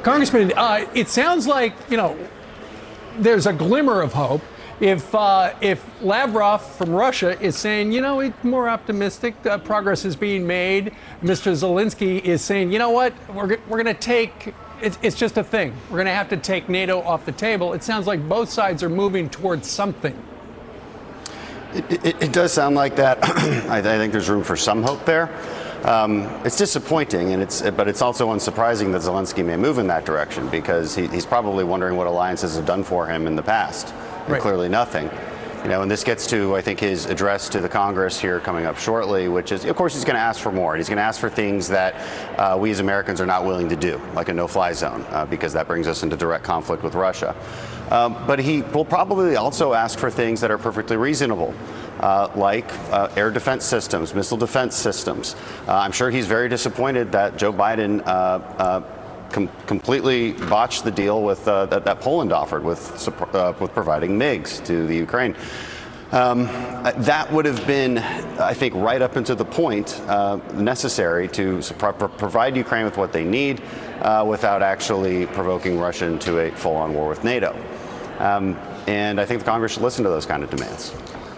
Congressman, it sounds like, there's a glimmer of hope. If Lavrov from Russia is saying, it's more optimistic, progress is being made, Mr. Zelensky is saying, you know what, we're going to take, it's just a thing. We're going to have to take NATO off the table. It sounds like both sides are moving towards something. It does sound like that. I think there's room for some hope there. It's disappointing, but it's also unsurprising that Zelensky may move in that direction, because he's probably wondering what alliances have done for him in the past, and right. Clearly nothing. And this gets to, I think, his address to the Congress here coming up shortly, which is, of course, he's going to ask for more. He's going to ask for things that we as Americans are not willing to do, like a no-fly zone, because that brings us into direct conflict with Russia. But he will probably also ask for things that are perfectly reasonable. Like air defense systems, missile defense systems. I'm sure he's very disappointed that Joe Biden completely botched the deal with that Poland offered with providing MiGs to the Ukraine. That would have been, I think, right up into the point necessary to provide Ukraine with what they need without actually provoking Russia into a full-on war with NATO. And I think the Congress should listen to those kind of demands.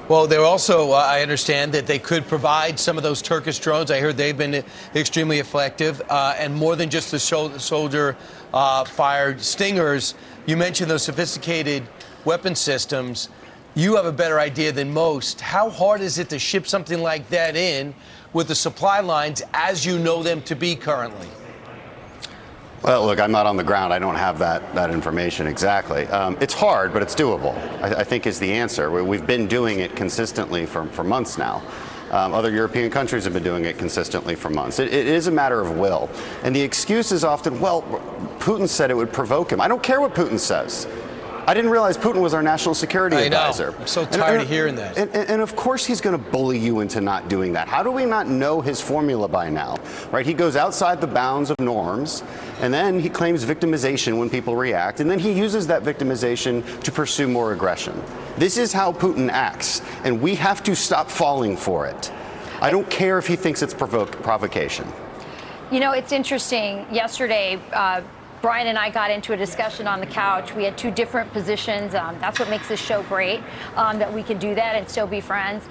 Well, they're also, I understand that they could provide some of those Turkish drones. I heard they've been extremely effective, and more than just the soldier-fired Stingers. You mentioned those sophisticated weapon systems. You have a better idea than most. How hard is it to ship something like that in with the supply lines as you know them to be currently? Well, look, I'm not on the ground. I don't have that information exactly. It's hard, but it's doable, I think is the answer. We've been doing it consistently for months now. Other European countries have been doing it consistently for months. It is a matter of will. And the excuse is often, well, Putin said it would provoke him. I don't care what Putin says. I didn't realize Putin was our national security advisor. I'm so tired of hearing that. And of course he's going to bully you into not doing that. How do we not know his formula by now? Right? He goes outside the bounds of norms, and then he claims victimization when people react, and then he uses that victimization to pursue more aggression. This is how Putin acts, and we have to stop falling for it. I don't care if he thinks it's provocation. It's interesting. Yesterday, Brian and I got into a discussion on the couch. We had two different positions. That's what makes this show great, that we can do that and still be friends.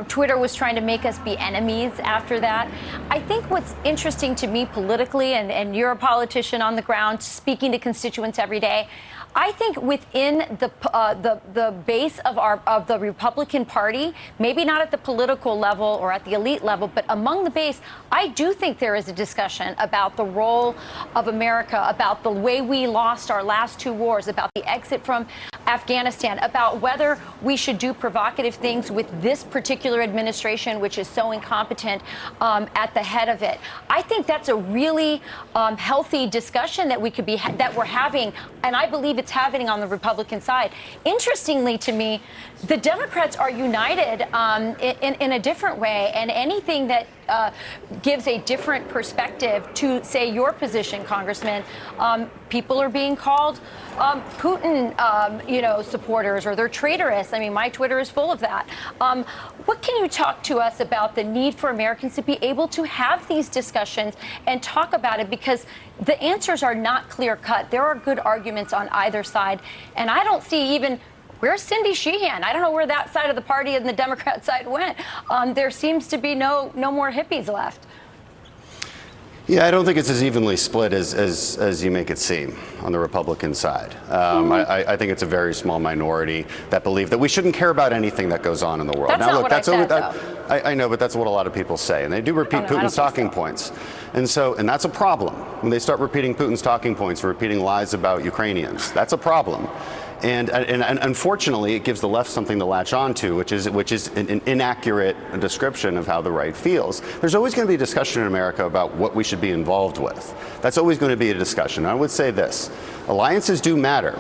Twitter was trying to make us be enemies after that. I think what's interesting to me politically, and you're a politician on the ground speaking to constituents every day, I think within the base of the Republican Party, maybe not at the political level or at the elite level, but among the base, I do think there is a discussion about the role of America, about the way we lost our last two wars, about the exit from Afghanistan, about whether we should do provocative things with this particular administration, which is so incompetent at the head of it. I think that's a really healthy discussion that we're having, and I believe it's happening on the Republican side. Interestingly to me, the Democrats are united in a different way, and anything that gives a different perspective to, say, your position, Congressman, people are being called Putin, supporters, or they're traitorous. I mean, my Twitter is full of that. What can you talk to us about the need for Americans to be able to have these discussions and talk about it? Because the answers are not clear-cut. There are good arguments on either side, and I don't see even where's Cindy Sheehan? I don't know where that side of the party and the Democrat side went. There seems to be no more hippies left. Yeah, I don't think it's as evenly split as you make it seem on the Republican side. I think it's a very small minority that believe that we shouldn't care about anything that goes on in the world. That's not what I said, though. I know, but that's what a lot of people say, and they do repeat Putin's talking points. And that's a problem. When they start repeating Putin's talking points, repeating lies about Ukrainians, that's a problem. And unfortunately, it gives the left something to latch on to, which is an inaccurate description of how the right feels. There's always going to be a discussion in America about what we should be involved with. That's always going to be a discussion. And I would say this: alliances do matter.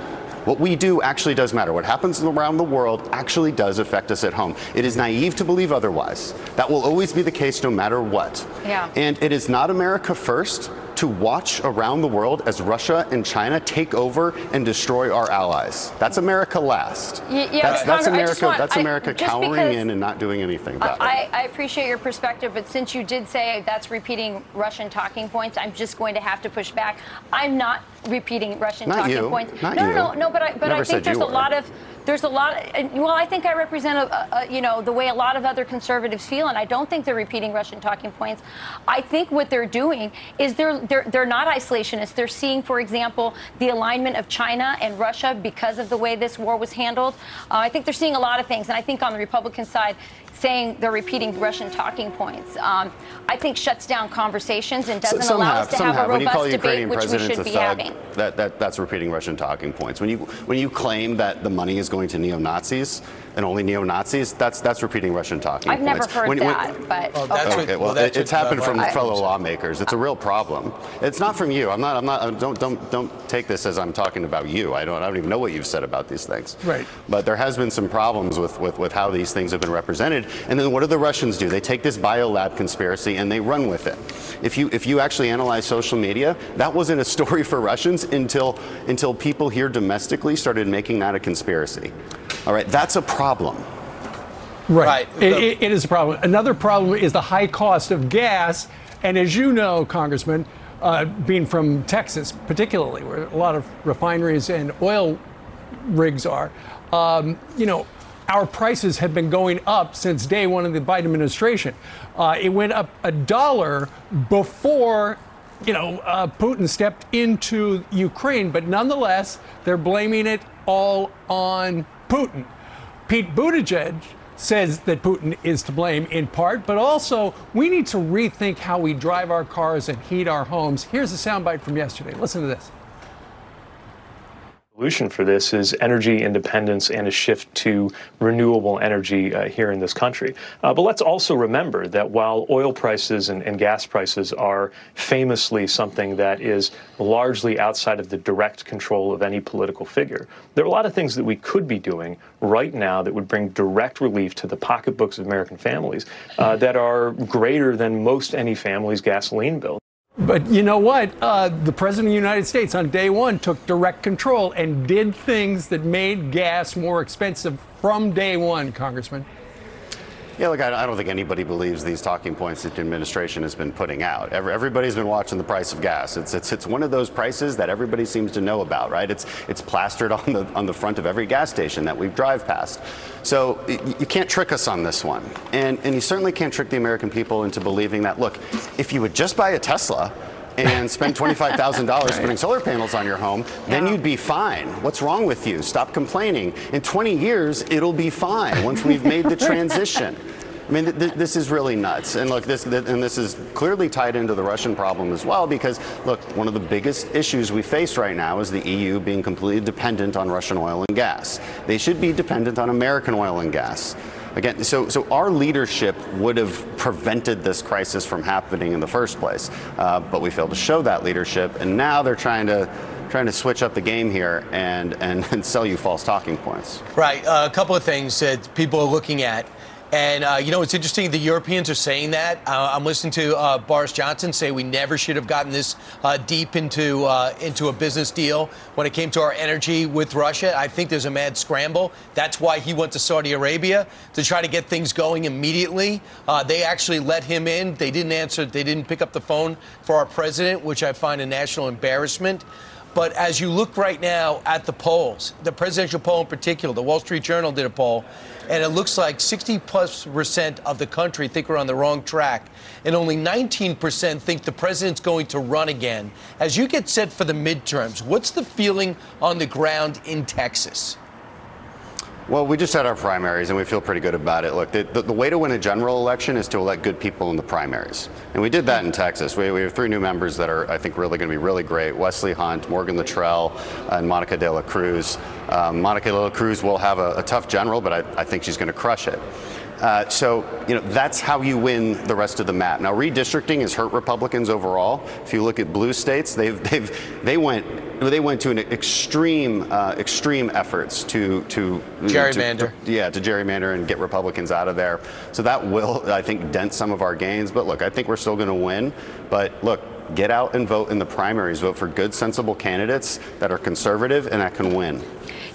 What we do actually does matter. What happens around the world actually does affect us at home. It is naive to believe otherwise. That will always be the case no matter what. Yeah. And it is not America first to watch around the world as Russia and China take over and destroy our allies. That's America last. That's America cowering in and not doing anything about it. I appreciate your perspective, but since you did say that's repeating Russian talking points, I'm just going to have to push back. I'm not repeating Russian talking points. No, but I think there's a lot of. Well, I think I represent the way a lot of other conservatives feel, and I don't think they're repeating Russian talking points. I think what they're doing is they're not isolationists. They're seeing, for example, the alignment of China and Russia because of the way this war was handled. I think they're seeing a lot of things, and I think on the Republican side, saying they're repeating Russian talking points, I think shuts down conversations and doesn't allow us to have a robust debate, which we should be having. That's repeating Russian talking points. When you claim that the money is going to neo-Nazis and only neo-Nazis, that's repeaing Russian talking points. I've never heard that, but okay. Well, it's happened from fellow lawmakers. It's a real problem. It's not from you. Don't take this as I'm talking about you. I don't even know what you've said about these things. Right. But there has been some problems with how these things have been represented. And then what do the Russians do? They take this biolab conspiracy and they run with it. If you actually analyze social media, that wasn't a story for Russians until people here domestically started making that a conspiracy. All right, that's a problem. Right. It is a problem. Another problem is the high cost of gas. And as you know, Congressman, being from Texas particularly, where a lot of refineries and oil rigs are, our prices have been going up since day one of the Biden administration. It went up $1 before, Putin stepped into Ukraine, but nonetheless, they're blaming it all on Putin. Pete Buttigieg says that Putin is to blame in part, but also we need to rethink how we drive our cars and heat our homes. Here's a soundbite from yesterday. Listen to this. Solution for this is energy independence and a shift to renewable energy here in this country. But let's also remember that while oil prices and gas prices are famously something that is largely outside of the direct control of any political figure, there are a lot of things that we could be doing right now that would bring direct relief to the pocketbooks of American families that are greater than most any family's gasoline bill. But you know what? The President of the United States on day one took direct control and did things that made gas more expensive from day one, Congressman. Yeah, look, I don't think anybody believes these talking points that the administration has been putting out. Everybody's been watching the price of gas. It's one of those prices that everybody seems to know about, right? It's plastered on the front of every gas station that we drive past. So you can't trick us on this one, and you certainly can't trick the American people into believing that. Look, if you would just buy a Tesla and spend $25,000 putting solar panels on your home, then you'd be fine. What's wrong with you? Stop complaining. In 20 years, it'll be fine once we've made the transition. I mean, this is really nuts. And look, this is clearly tied into the Russian problem as well, because look, one of the biggest issues we face right now is the EU being completely dependent on Russian oil and gas. They should be dependent on American oil and gas. Again, so our leadership would have prevented this crisis from happening in the first place, but we failed to show that leadership, and now they're trying to switch up the game here and sell you false talking points. Right. A couple of things that people are looking at. And, it's interesting the Europeans are saying that. I'm listening to Boris Johnson say we never should have gotten this deep into a business deal when it came to our energy with Russia. I think there's a mad scramble. That's why he went to Saudi Arabia, to try to get things going immediately. They actually let him in. They didn't answer. They didn't pick up the phone for our president, which I find a national embarrassment. But as you look right now at the polls, the presidential poll in particular, the Wall Street Journal did a poll, and it looks like 60+% of the country think we're on the wrong track, and only 19% think the president's going to run again. As you get set for the midterms, what's the feeling on the ground in Texas? Well, we just had our primaries, and we feel pretty good about it. Look, the way to win a general election is to elect good people in the primaries. And we did that in Texas. We have 3 new members that are, I think, really going to be really great. Wesley Hunt, Morgan Luttrell, and Monica de la Cruz. Monica de la Cruz will have a tough general, but I think she's going to crush it. So, that's how you win the rest of the map. Now, redistricting has hurt Republicans overall. If you look at blue states, they went to an extreme efforts to gerrymander. To gerrymander and get Republicans out of there. So that will, I think, dent some of our gains. But look, I think we're still going to win. But look, get out and vote in the primaries. Vote for good, sensible candidates that are conservative and that can win.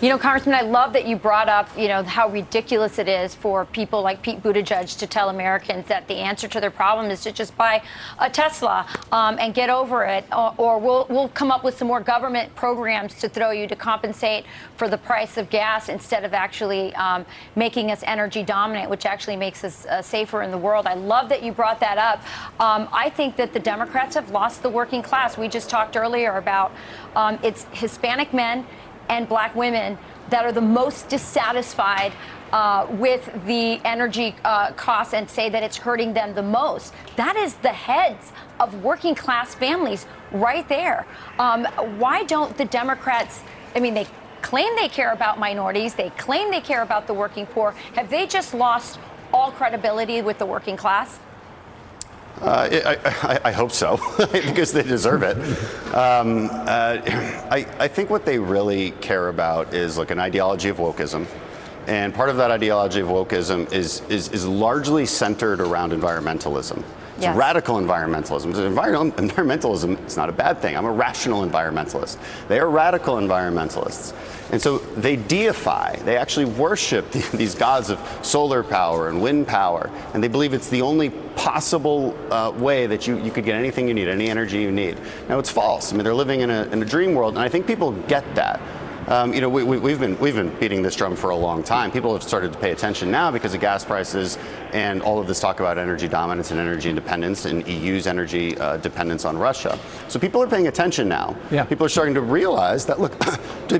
You know, Congressman, I love that you brought up, how ridiculous it is for people like Pete Buttigieg to tell Americans that the answer to their problem is to just buy a Tesla and get over it, or we'll come up with some more government programs to throw you to compensate for the price of gas instead of actually making us energy dominant, which actually makes us safer in the world. I love that you brought that up. I think that the Democrats have lost the working class. We just talked earlier about it's Hispanic men and black women that are the most dissatisfied with the energy costs and say that it's hurting them the most. That is the heads of working class families right there. Why don't the Democrats, they claim they care about minorities, they claim they care about the working poor. Have they just lost all credibility with the working class? I hope so, because they deserve it. I think what they really care about is an ideology of wokeism. And part of that ideology of wokeism is largely centered around environmentalism. It's yes. Radical environmentalism. Environmentalism is not a bad thing. I'm a rational environmentalist. They are radical environmentalists. And so they deify, they actually worship these gods of solar power and wind power, and they believe it's the only possible way that you could get anything you need, any energy you need. Now, it's false. They're living in a dream world, and I think people get that. We've been beating this drum for a long time. People have started to pay attention now because of gas prices and all of this talk about energy dominance and energy independence and EU's energy dependence on Russia. So people are paying attention now. Yeah. People are starting to realize that, look,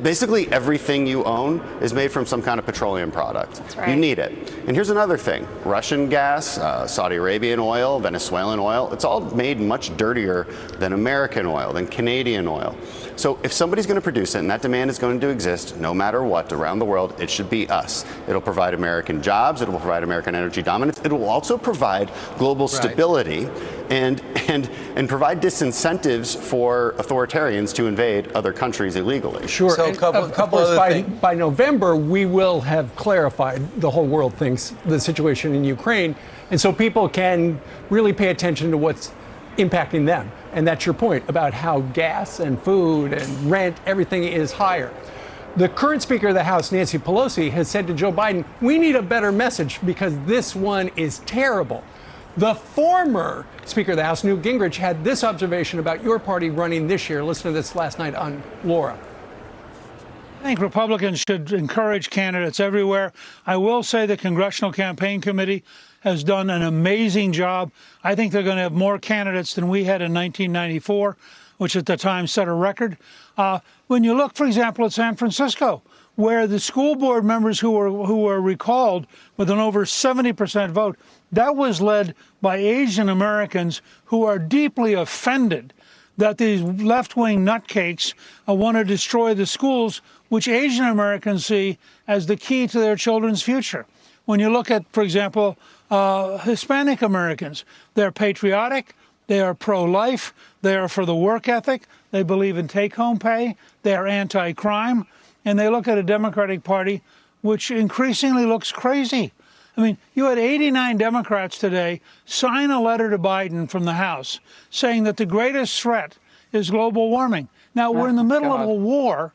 basically everything you own is made from some kind of petroleum product. That's right. You need it. And here's another thing. Russian gas, Saudi Arabian oil, Venezuelan oil, it's all made much dirtier than American oil, than Canadian oil. So if somebody's going to produce it and that demand is going to exist no matter what around the world, it should be us. It'll provide American jobs. It will provide American energy dominance. It will also provide global stability and provide disincentives for authoritarians to invade other countries illegally. Sure. So of course, by November, we will have clarified, the whole world thinks, the situation in Ukraine. And so people can really pay attention to what's impacting them. And that's your point about how gas and food and rent, everything is higher. The current Speaker of the House, Nancy Pelosi, has said to Joe Biden, we need a better message because this one is terrible. The former Speaker of the House, Newt Gingrich, had this observation about your party running this year. Listen to this last night on Laura. I think Republicans should encourage candidates everywhere. I will say the Congressional Campaign Committee has done an amazing job. I think they're going to have more candidates than we had in 1994, which at the time set a record. When you look, for example, at San Francisco, where the school board members who were recalled with an over 70% vote, that was led by Asian Americans who are deeply offended that these left-wing nutcakes want to destroy the schools, which Asian Americans see as the key to their children's future. When you look at, for example, Hispanic Americans, they're patriotic, they are pro-life, they are for the work ethic, they believe in take-home pay, they are anti-crime, and they look at a Democratic Party which increasingly looks crazy. You had 89 Democrats today sign a letter to Biden from the House saying that the greatest threat is global warming. Now, we're in the middle of a war,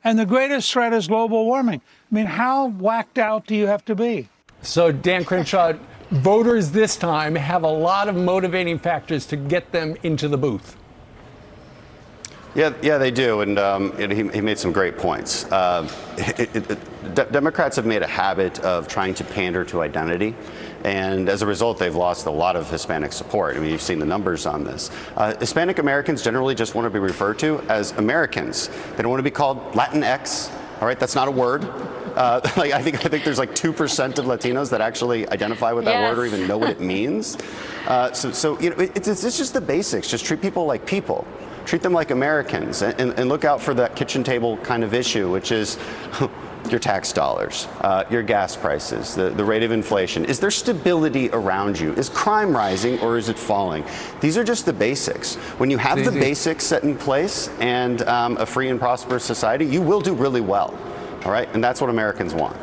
and the greatest threat is global warming. How whacked out do you have to be? So, Dan Crenshaw, voters this time have a lot of motivating factors to get them into the booth. Yeah, they do, and he made some great points. Democrats have made a habit of trying to pander to identity, and as a result, they've lost a lot of Hispanic support. You've seen the numbers on this. Hispanic Americans generally just want to be referred to as Americans. They don't want to be called Latinx. All right, that's not a word. I think there's 2% of Latinos that actually identify with that word or even know what it means. It's just the basics. Just treat people like people. Treat them like Americans, and look out for that kitchen table kind of issue, which is your tax dollars, your gas prices, the rate of inflation. Is there stability around you? Is crime rising or is it falling? These are just the basics. When you have the basics set in place and a free and prosperous society, you will do really well. All right, and that's what Americans want.